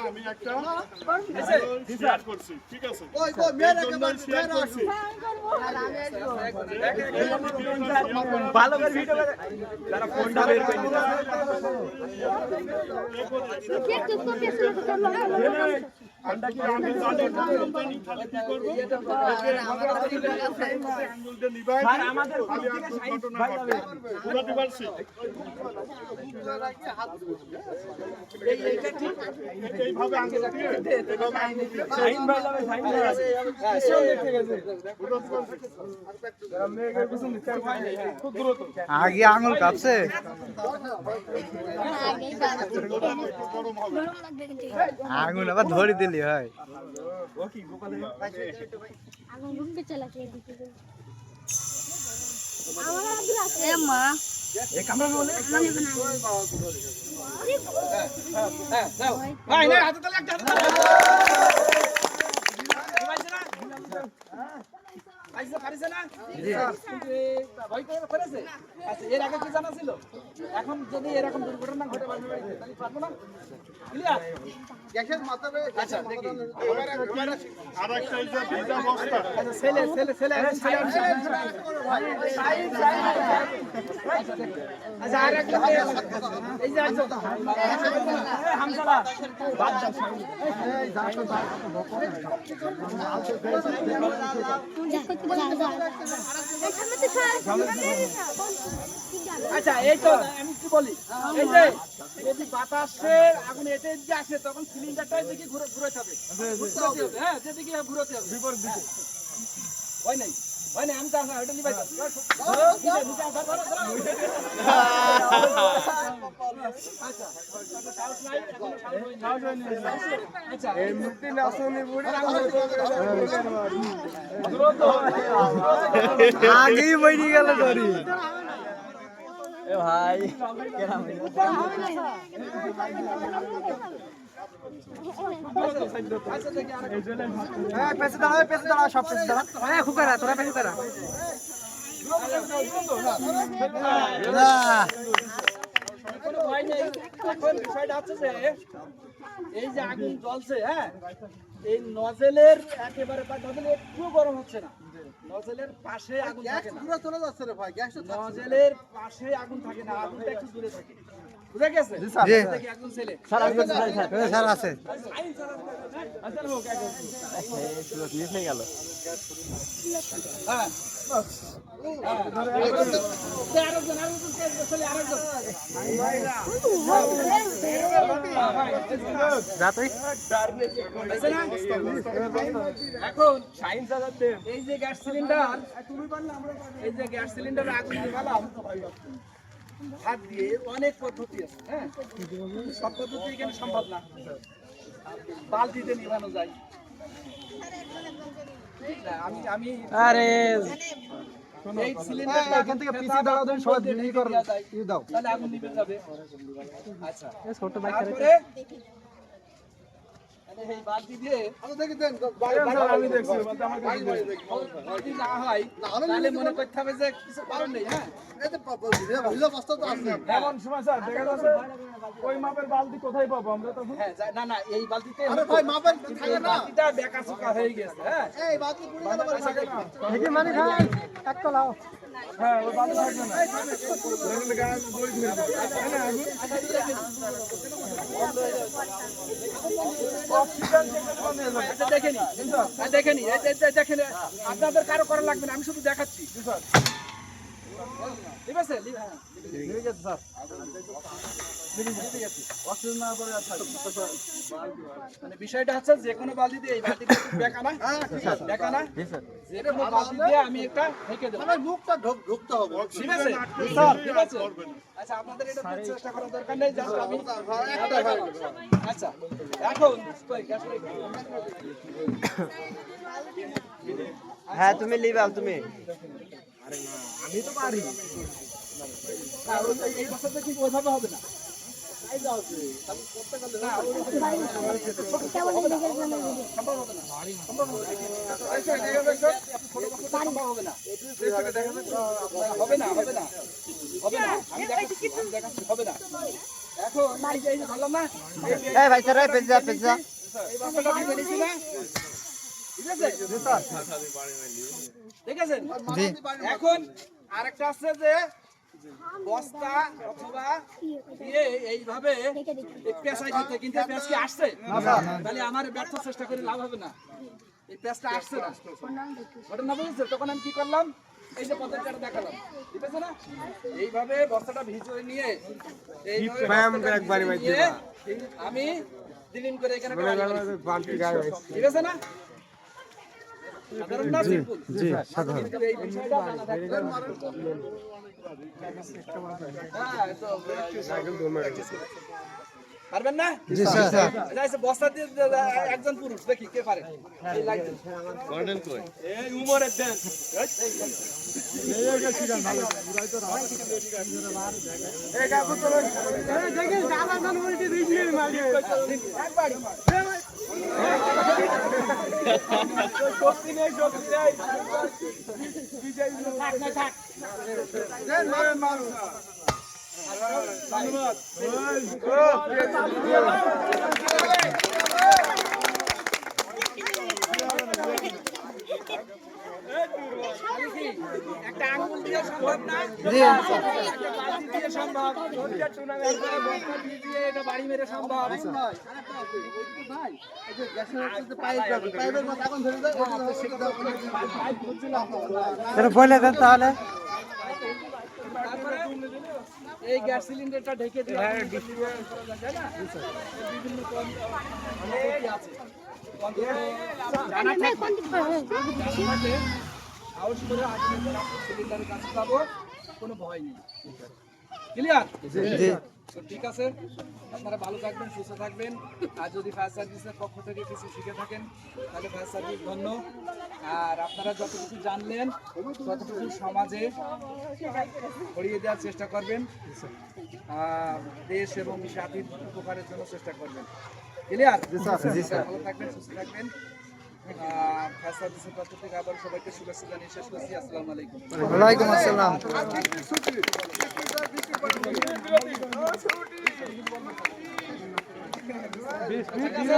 আমি একটা শেয়ার করছি, ঠিক আছে? ভালো করে ভিডিও করে যারা ফোনটা বের করে নিতে আমরা কি আমি জানি তাহলে কি করব? ভাই আমাদের ভাই যাবে বুঝতে পারছি। এইটা ঠিক এইভাবে আঙ্গুল দিয়ে সাইন ভাই যাবে সাইন ভাই পিছন দেখতে গেছে খুব দ্রুত আগে আঙুল কাঁপছে আঙুল আবার ধরে দিলি হয় আগুন ঘুরতে চলা কে দিতে আমার এ মা এই ক্যামেরা বলে ভাই না হাতে তালে একটা আইসা পারিছে না জি ভাই কই পারিছে আচ্ছা এর আগে কি জানা ছিল এখন যদি এরকম দুর্ঘটনা ঘটে বাড়ি তাহলে পারবো না ক্লিয়ার গ্যাসের মাথায় আচ্ছা দেখি আরেকটা এই যে ভিজা বস্তা আচ্ছা ছেলে আচ্ছা আরেকটা এই যে একজন হামজালা বাদ দাও এই যাও আচ্ছা এই তো আমি কি বলি এই যে যদি বাতাসের আগুন এতে যে আসে তখন সিলিন্ডারটা দিকে ঘুরাতে হবে হ্যাঁ যেদিকে ঘুরাতে হবে বিপরীত দিকে হয় নাই আমি তো এটা নিবাই আচ্ছা এমনি নাচনি বুড়ি আগেই বইনি গেল ধরি এ ভাই পেছে দাঁড়া সব পেছে দাঁড়া হ্যাঁ খুকারা তোরা পেছে দাঁড়া এই যে আগুন জ্বলছে হ্যাঁ এই নজেলের একেবারে নজেল একটু গরম হচ্ছে না নজেলের পাশে আগুন থাকে না পুরো চলে যাচ্ছে রে ভাই গ্যাস নজেলের পাশে আগুন থাকে না আগুনটা একটু দূরে থাকে বুঝা গেছে জি স্যার দেখি একজন ছেলে স্যার আমি স্যার আছে আচ্ছা লোক একজন সুরত মিস হয়ে গেল হ্যাঁ এখন এই যে গ্যাস সিলিন্ডার আগুন দিলাম হাত দিয়ে অনেক পদ্ধতি আছে হ্যাঁ সব পদ্ধতি এখানে সম্ভব না বালতিতে নিভানো যায় আমি আরে এই সিলিন্ডারটা এখান থেকে পিছিয়ে দাঁড়াও দেন সবাই দিয়ে করে দাও তাহলে আগুন নিভে যাবে আচ্ছা এই ছোট বাইক করে এই বালতি দিয়ে দেখি দেন আমি দেখছি বলতে আমার কাছে যদি না হয় তাহলে মনে করতে হবে যে কিছু কারণ নেই হ্যাঁ এই যে ভিজা বস্তা তো আছে এমন সময় স্যার দেখা যাচ্ছে ওই মাপের বালতি কোথায় পাবো আমরা তখন হ্যাঁ না এই বালতিতে আরে ভাই মাপের থাকে না বালতিটা বেকাচুকা হয়ে গেছে হ্যাঁ এই বালতি পুরো গেল বলে থাকে না দেখি মানে ভাই একটা লাও হ্যাঁ ওই বালতি থাকবে না দেখলে গায়ে বই ধরে তাই না আগুন আচ্ছা দেখেনি আপনাদের কারো করা লাগবে না আমি শুধু দেখাচ্ছি ঠিক আছে হ্যাঁ ঠিক আছে স্যার ঠিক আছে অক্সিজেন না পরে মানে বিষয়টা হচ্ছে যে কোনো বালতি দিয়ে এই বালতিটা একটু বেকানা বেকানা যে কোনো বালতি দিয়ে আমি একটা ঢেকে দেব আমার মুখটা ঢুকতে হবে ঠিক আছে স্যার ঠিক আছে আচ্ছা আপনাদের এটা চেষ্টা করার দরকার নেই জাস্ট আমি আচ্ছা এখন কই গ্যাস হ্যাঁ তুমি লিবাল তুমি আমি তো পারি না এই বছরটা কি ওইভাবে হবে না তাই যাও তাহলে করতে গেলে না কেমন দেখে জানা যাবে সম্ভব হবে না সম্ভব হবে না হবে না হবে না হবে না আমি দেখাচ্ছি হবে না এখন এই যে বললাম না এই ভাই স্যার পেজা পেজা এই বাচ্চাটা আমি বলেছি না ঠিক আছে স্যার ঠিক আছে এখন আরেকটা আছে যে বস্তা অথবা দিয়ে এইভাবে পেঁচাই দিতে কিন্তু পেঁচ কি আসছে তাহলে আমার ব্যর্থ চেষ্টা করে লাভ হবে না এই পেঁচটা আসছে না ঘটনা বুঝেছে তখন আমি কি করলাম এই যে পদ্ধতিটা দেখালাম ঠিক আছে না এইভাবে বস্তাটা ভিজিয়ে নিয়ে আমি দিলিন করে এখানে ঠিক আছে না সাধারণ না সিম্পল জি সাধারণ কিন্তু এই বিষয়টা জানা থাকবে হ্যাঁ তো পারবেন না জি স্যার যাইছে বস্তা দিয়ে একজন পুরুষ দেখি কে পারে এই লাইট গর্ডেন কই এই উমরের দেন এই সিজন ভালো বুড়াই তো রাখ এই কাকু চলো এই দেখেন জানা জান বলতে দিই মারি একবার শক্তি নেই বিজয় থাক না থাক দেন মারেন মারুন ধন্যবাদ একটা আঙ্গুল দিয়ে সম্ভব না জি বালতি দিয়ে সম্ভব ওইটা টুর্নামেন্ট করে বস্তা দিয়ে এটা বাড়ি মেরে সম্ভব ভাই এই যে গ্যাসের উপরে পাইপ যাবে পাইপের মত এখন ধরে দাও পাইপ খুঁজছিলাম এটা বলে দেন তাহলে তারপরে এই গ্যাস সিলিন্ডারটা ঢেকে দিয়ে তাই না বিভিন্ন পদ্ধতি আছে জানা থাকবে আউট করে আগে সিলিন্ডারের কাছে যাবো কোনো ভয় নেই ক্লিয়ার জি তো ঠিক আছে আপনারা ভালো থাকবেন সুস্থ থাকবেন আর যদি ফায়ার সার্ভিসের পক্ষ থেকে কিছু শিখে থাকেন তাহলে ফায়ার সার্ভিস ধন্য আর আপনারা যত কিছু জানলেন ততটুকু সমাজে ছড়িয়ে দেওয়ার চেষ্টা করবেন দেশ এবং জাতির উপকারের জন্য চেষ্টা করবেন ক্লিয়ার ভালো থাকবেন সুস্থ থাকবেন ফায়ার সার্ভিসের পক্ষ থেকে আবার সবাইকে শুভেচ্ছা জানিয়ে শেষ করছি আসসালামু আলাইকুম ওয়ালাইকুম আসসালাম ঠিক আছে